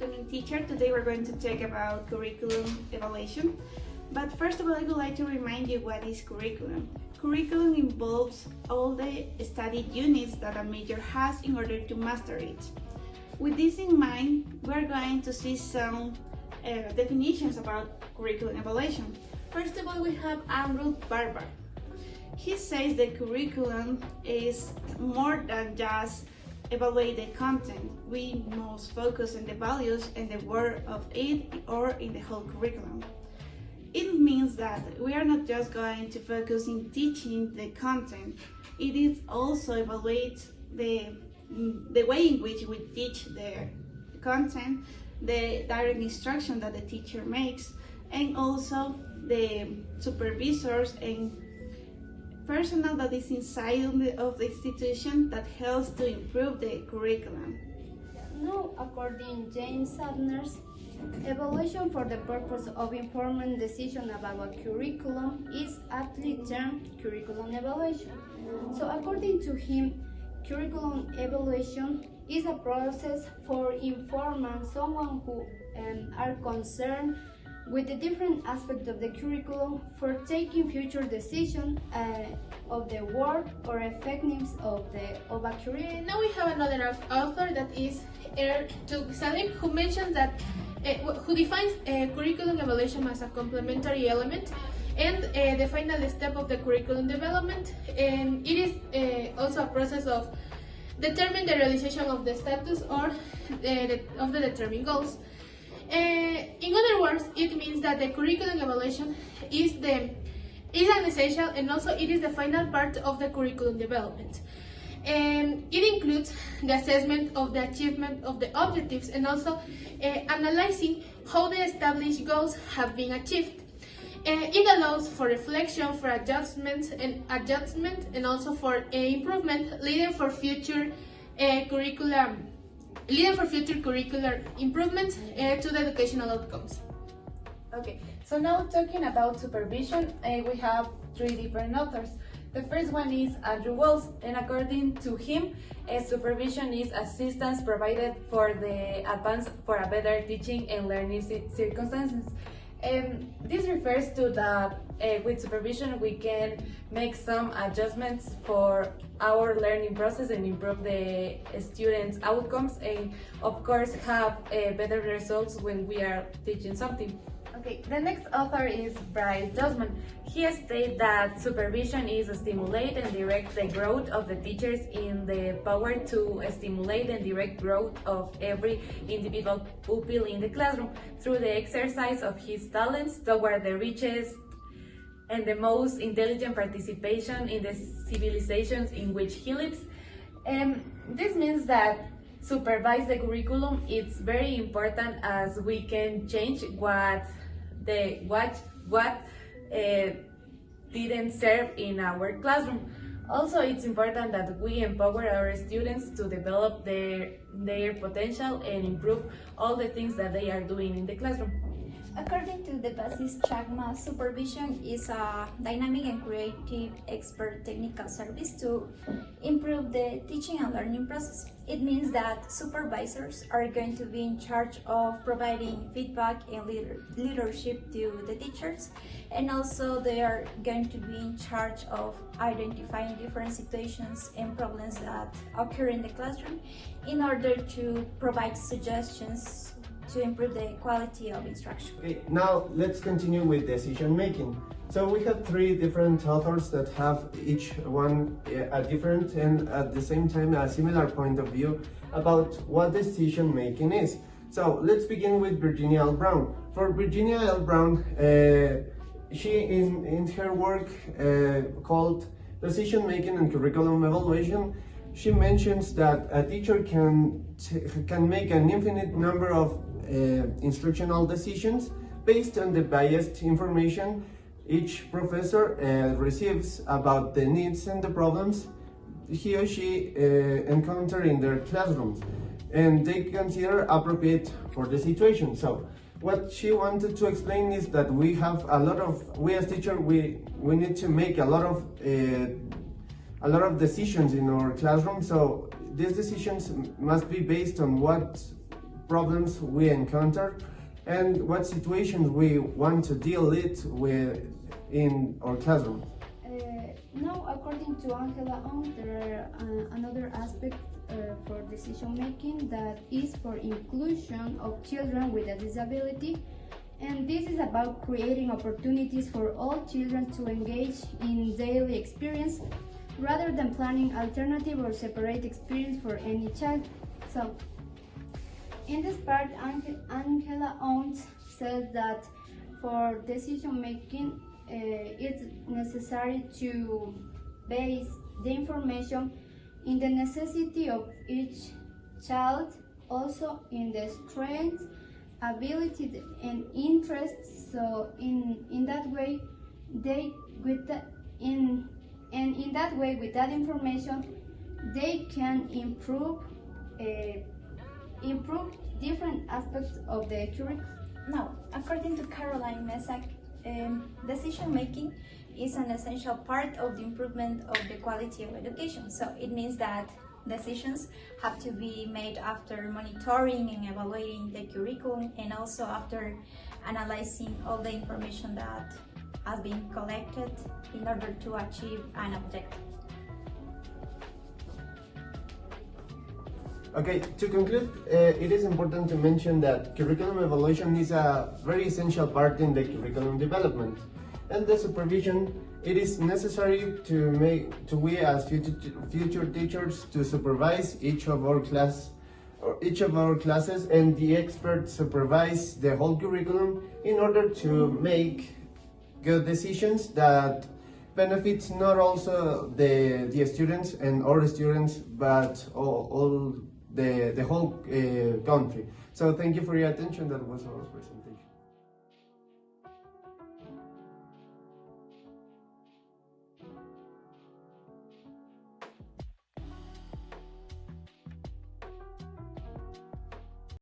afternoon, teacher. Today we're going to talk about curriculum evaluation. But first of all, I would like to remind you what is curriculum. Curriculum involves all the study units that a major has in order to master it. With this in mind, we're going to see some definitions about curriculum evaluation. First of all, we have Andrew Barber. He says the curriculum is more than just evaluate the content. We must focus on the values and the work of it or in the whole curriculum. It means that we are not just going to focus in teaching the content. It is also evaluate the way in which we teach the content, the direct instruction that the teacher makes, and also the supervisors and personnel that is inside of the institution that helps to improve the curriculum. Now, according to James Sadner's, evaluation for the purpose of informing decision about a curriculum is aptly termed curriculum evaluation. So according to him, curriculum evaluation is a process for informing someone who are concerned with the different aspects of the curriculum for taking future decisions of the work or effectiveness of a curriculum. Now we have another author, that is Salim, who mentions that who defines curriculum evaluation as a complementary element and the final step of the curriculum development, and it is also a process of determining the realization of the status or of the determined goals. In other words, it means that the curriculum evaluation is an essential, and also it is the final part of the curriculum development. It includes the assessment of the achievement of the objectives and also analyzing how the established goals have been achieved. It allows for reflection, for adjustment, and also for improvement, leading for future curricular improvements to the educational outcomes. Okay, so now talking about supervision, we have three different authors. The first one is Andrew Wells, and according to him, supervision is assistance provided for a better teaching and learning circumstances. This refers to that with supervision we can make some adjustments for our learning process and improve the students' outcomes, and of course have better results when we are teaching something. Okay, the next author is Bryce Dosman. He states that supervision is to stimulate and direct the growth of the teachers in the power to stimulate and direct growth of every individual pupil in the classroom through the exercise of his talents toward the richest and the most intelligent participation in the civilizations in which he lives. This means that supervise the curriculum is very important, as we can change what didn't serve in our classroom. Also, it's important that we empower our students to develop their potential and improve all the things that they are doing in the classroom. According to the basis Chagma, supervision is a dynamic and creative expert technical service to improve the teaching and learning process. It means that supervisors are going to be in charge of providing feedback and leadership to the teachers, and also they are going to be in charge of identifying different situations and problems that occur in the classroom in order to provide suggestions to improve the quality of instruction. Okay, now let's continue with decision making. So we have three different authors that have each one a different and at the same time a similar point of view about what decision making is. So let's begin with Virginia L. Brown. For Virginia L. Brown, she in her work called Decision Making and Curriculum Evaluation, she mentions that a teacher can make an infinite number of instructional decisions based on the biased information each professor receives about the needs and the problems he or she encounter in their classrooms, and they consider appropriate for the situation. So what she wanted to explain is that we as teachers, we need to make a lot of decisions in our classroom. So these decisions must be based on what problems we encounter and what situations we want to deal it with in our classroom. Now, according to Angela Ong, there are another aspect for decision making that is for inclusion of children with a disability, and this is about creating opportunities for all children to engage in daily experience rather than planning alternative or separate experience for any child. So, in this part, Angela Ong says that for decision making, it's necessary to base the information in the necessity of each child, also in the strengths, abilities, and interests. So in that way, with that information, they can improve different aspects of the curriculum. Now, according to Caroline Mesak, decision making is an essential part of the improvement of the quality of education. So it means that decisions have to be made after monitoring and evaluating the curriculum, and also after analyzing all the information that has been collected in order to achieve an objective. Okay, to conclude, it is important to mention that curriculum evaluation is a very essential part in the curriculum development, and the supervision, it is necessary to we as future teachers to supervise each of our classes, and the experts supervise the whole curriculum in order to make good decisions that benefits not also the students and all the students, but all the whole country. So thank you for your attention. That was our presentation.